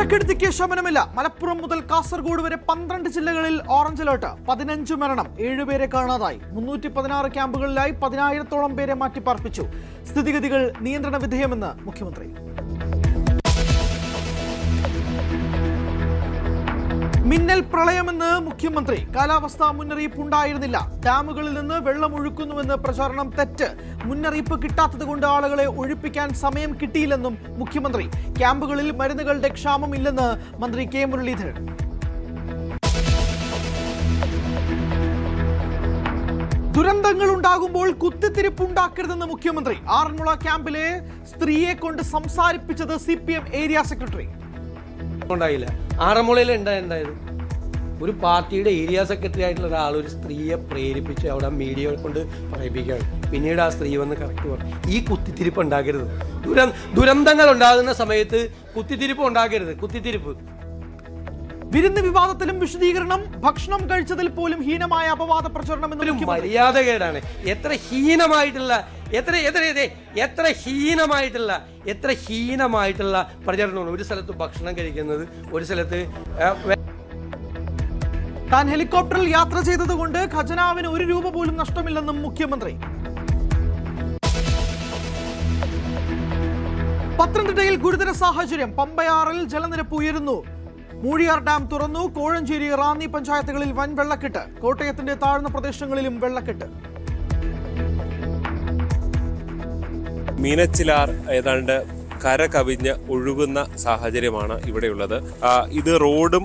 മഴക്കെടുതിക്ക് ശമനമില്ല. മലപ്പുറം മുതൽ കാസർഗോഡ് വരെ 12 ജില്ലകളിൽ ഓറഞ്ച് അലർട്ട്. 15 മരണം, 7 പേരെ കാണാതായി. 316 ക്യാമ്പുകളിലായി 10,000-ഓളം പേരെ മാറ്റിപ്പാർപ്പിച്ചു. സ്ഥിതിഗതികൾ നിയന്ത്രണ വിധേയമെന്ന് മുഖ്യമന്ത്രി. മിന്നൽ പ്രളയമെന്ന് മുഖ്യമന്ത്രി. കാലാവസ്ഥാ മുന്നറിയിപ്പ് ഉണ്ടായിരുന്നില്ല. ഡാമുകളിൽ നിന്ന് വെള്ളം ഒഴുക്കുന്നുവെന്ന് പ്രചാരണം തെറ്റ്. മുന്നറിയിപ്പ് കിട്ടാത്തതുകൊണ്ട് ആളുകളെ ഒഴിപ്പിക്കാൻ സമയം കിട്ടിയില്ലെന്നും മുഖ്യമന്ത്രി. ക്യാമ്പുകളിൽ മരുന്നുകളുടെ ക്ഷാമമില്ലെന്ന് മന്ത്രി കെ മുരളീധരൻ. ദുരന്തങ്ങൾ ഉണ്ടാകുമ്പോൾ കുത്തിത്തിരിപ്പുണ്ടാക്കരുതെന്ന് മുഖ്യമന്ത്രി. ആറന്മുള ക്യാമ്പിലെ സ്ത്രീയെ കൊണ്ട് സംസാരിപ്പിച്ചത് CPM ഏരിയ സെക്രട്ടറി. ഉണ്ടായില്ല. ആറന്മുളയിൽ ഉണ്ടായത് ഒരു പാർട്ടിയുടെ ഏരിയ സെക്രട്ടറി ആയിട്ടുള്ള ഒരാൾ ഒരു സ്ത്രീയെ പ്രേരിപ്പിച്ച് അവിടെ മീഡിയ കൊണ്ട് പറയിപ്പിക്കുകയാണ്. പിന്നീട് ആ സ്ത്രീ വന്ന് കറക്റ്റ് പറഞ്ഞു, ഈ കുത്തിത്തിരിപ്പ് ഉണ്ടാക്കരുത്. ദുരന്തങ്ങൾ ഉണ്ടാകുന്ന സമയത്ത് കുത്തിത്തിരിപ്പ് ഉണ്ടാക്കരുത്. കുത്തിത്തിരിപ്പ് വിരുന്ന് വിവാദത്തിലും വിശദീകരണം. ഭക്ഷണം കഴിച്ചതിൽ പോലും ഹീനമായ അപവാദ പ്രചരണം എന്നൊരു മര്യാദകേടാണ്. എത്ര ഹീനമായിട്ടുള്ള പ്രചരണമാണ്. ഒരു സ്ഥലത്ത് ഭക്ഷണം കഴിക്കുന്നത്, ഒരു സ്ഥലത്ത് താൻ ഹെലികോപ്റ്ററിൽ യാത്ര ചെയ്തതുകൊണ്ട് ഖജനാവിന് 1 രൂപ പോലും നഷ്ടമില്ലെന്നും മുഖ്യമന്ത്രി. പത്തനംതിട്ടയിൽ ഗുരുതര സാഹചര്യം. പമ്പയാറിൽ ജലനിരപ്പ് ഉയരുന്നു. മൂഴിയാർ ഡാം തുറന്നു. കോഴഞ്ചേരി, റാന്നി പഞ്ചായത്തുകളിൽ വൻ വെള്ളക്കെട്ട്. കോട്ടയത്തിന്റെ താഴ്ന്ന പ്രദേശങ്ങളിലും വെള്ളക്കെട്ട്. മീനച്ചിലാർ ഏതാണ്ട് കര കവിഞ്ഞ് ഒഴുകുന്ന സാഹചര്യമാണ് ഇവിടെയുള്ളത്. ഇത് റോഡും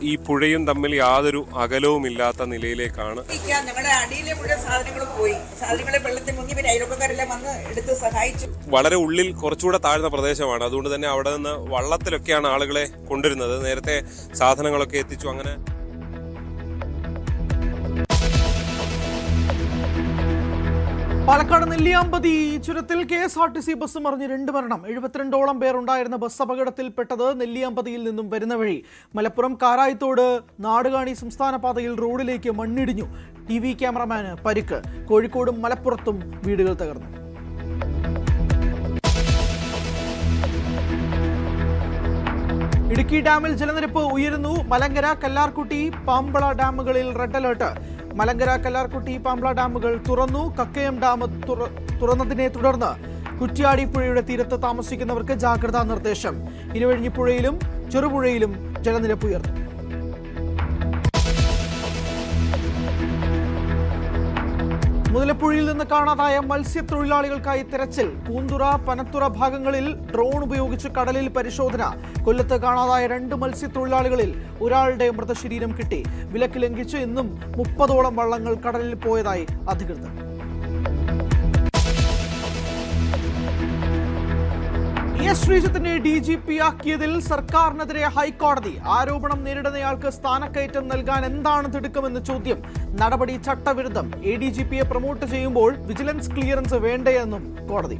ഈ പുഴയും തമ്മിൽ യാതൊരു അകലവുമില്ലാത്ത നിലയിലേക്കാണ്. ഞങ്ങളുടെ അടിയിലെ മുഴുവൻ സാധനങ്ങളും പോയി. സാധനങ്ങളെ വെള്ളത്തിൽ മുങ്ങി. പിന്നെ അയൽവക്കക്കാരെല്ലാം വന്ന് എടുത്ത് സഹായിച്ചു. വളരെ ഉള്ളിൽ കുറച്ചുകൂടെ താഴ്ന്ന പ്രദേശമാണ്. അതുകൊണ്ട് തന്നെ അവിടെ നിന്ന് വള്ളത്തിലൊക്കെയാണ് ആളുകളെ കൊണ്ടുവരുന്നത്. നേരത്തെ സാധനങ്ങളൊക്കെ എത്തിച്ചു. അങ്ങനെ പാലക്കാട് നെല്ലിയാമ്പതി ചുരത്തിൽ KSRTC ബസ് മറിഞ്ഞ് 2 മരണം. 72ഓളം പേർ ഉണ്ടായിരുന്ന ബസ് അപകടത്തിൽപ്പെട്ടത് നെല്ലിയാമ്പതിയിൽ നിന്നും വരുന്ന വഴി. മലപ്പുറം കാരായത്തോട് നാടുകാണി സംസ്ഥാന പാതയിൽ റോഡിലേക്ക് മണ്ണിടിഞ്ഞു. TV ക്യാമറമാന് പരിക്ക്. കോഴിക്കോടും മലപ്പുറത്തും വീടുകൾ തകർന്നു. ഇടുക്കി ഡാമിൽ ജലനിരപ്പ് ഉയരുന്നു. മലങ്കര, കല്ലാർകുട്ടി, പാമ്പള ഡാമുകളിൽ റെഡ് അലർട്ട്. മലങ്കര, കല്ലാർകുട്ടി, പാമ്പള ഡാമുകൾ തുറന്നു. കക്കയം ഡാം തുറന്നതിനെ തുടർന്ന് കുറ്റ്യാടി പുഴയുടെ തീരത്ത് താമസിക്കുന്നവർക്ക് ജാഗ്രതാ നിർദ്ദേശം. ഇരുവഴിഞ്ഞിപ്പുഴയിലും ചെറുപുഴയിലും ജലനിരപ്പ് ഉയർന്നു. മുതലപ്പുഴയിൽ നിന്ന് കാണാതായ മത്സ്യത്തൊഴിലാളികൾക്കായി തെരച്ചിൽ. പൂന്തുറ, പനത്തുറ ഭാഗങ്ങളിൽ ഡ്രോൺ ഉപയോഗിച്ച് കടലിൽ പരിശോധന. കൊല്ലത്ത് കാണാതായ 2 മത്സ്യത്തൊഴിലാളികളിൽ ഒരാളുടെ മൃതശരീരം കിട്ടി. വിലക്ക് ലംഘിച്ച് ഇന്നും 30ഓളം വള്ളങ്ങൾ കടലിൽ പോയതായി അധികൃതർ. ശ്രീജിത്തിനെ DGP ആക്കിയതിൽ സർക്കാരിനെതിരെ ഹൈക്കോടതി. ആരോപണം നേരിടുന്നയാൾക്ക് സ്ഥാനക്കയറ്റം നൽകാൻ എന്താണ് തിടുക്കമെന്ന് ചോദ്യം. നടപടി ചട്ടവിരുദ്ധം. ADGPയെ പ്രൊമോട്ട് ചെയ്യുമ്പോൾ വിജിലൻസ് ക്ലിയറൻസ് വേണ്ടേയെന്നും കോടതി.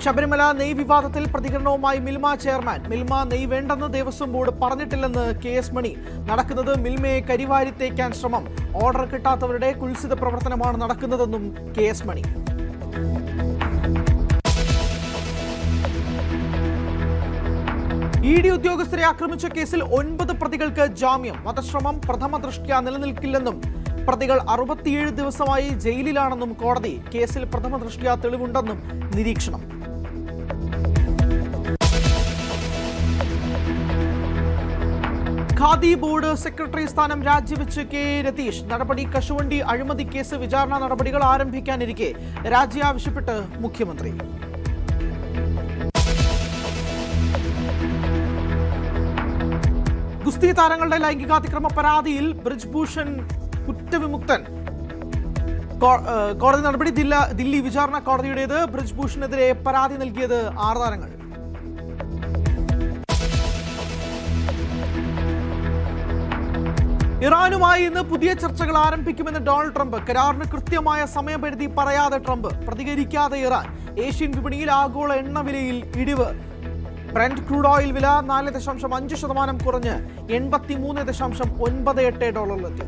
ശബരിമല നെയ് വിവാദത്തിൽ പ്രതികരണവുമായി മിൽമ ചെയർമാൻ. മിൽമ നെയ് വേണ്ടെന്ന് ദേവസ്വം ബോർഡ് പറഞ്ഞിട്ടില്ലെന്ന് KS മണി. നടക്കുന്നത് മിൽമയെ കരിവാരിത്തേക്കാൻ ശ്രമം. ഓർഡർ കിട്ടാത്തവരുടെ കുൽസിത പ്രവർത്തനമാണ് നടക്കുന്നതെന്നും KS മണി. ED ഉദ്യോഗസ്ഥരെ ആക്രമിച്ച കേസിൽ 9 പ്രതികൾക്ക് ജാമ്യം. വധശ്രമം പ്രഥമ ദൃഷ്ട്യാ നിലനിൽക്കില്ലെന്നും പ്രതികൾ 67 ദിവസമായി ജയിലിലാണെന്നും കോടതി. കേസിൽ പ്രഥമ ദൃഷ്ട്യാ തെളിവുണ്ടെന്നും നിരീക്ഷണം. ഖാദി ബോർഡ് സെക്രട്ടറി സ്ഥാനം രാജിവെച്ച് K രതീഷ്. നടപടി കശുവണ്ടി അഴിമതി കേസ് വിചാരണ നടപടികൾ ആരംഭിക്കാനിരിക്കെ രാജി ആവശ്യപ്പെട്ട് മുഖ്യമന്ത്രി. ഗുസ്തി താരങ്ങളുടെ ലൈംഗികാതിക്രമ പരാതിയിൽ ബ്രിജ്ഭൂഷൺ കുറ്റവിമുക്തൻ. കോടതി നടപടി ദില്ലി വിചാരണ കോടതിയുടേത്. ബ്രിജ്ഭൂഷണെതിരെ പരാതി നൽകിയത് 6 താരങ്ങൾ. ഇറാനുമായി ഇന്ന് പുതിയ ചർച്ചകൾ ആരംഭിക്കുമെന്ന് ഡൊണാൾഡ് ട്രംപ്. കരാറിന് കൃത്യമായ സമയപരിധി പറയാതെ ട്രംപ്. പ്രതികരിക്കാതെ ഇറാൻ. ഏഷ്യൻ വിപണിയിൽ ആഗോള എണ്ണവിലയിൽ ഇടിവ്. ബ്രന്റ് ക്രൂഡ് ഓയിൽ വില 4.5% കുറഞ്ഞ് $83.98 ഡോളറിലെത്തി.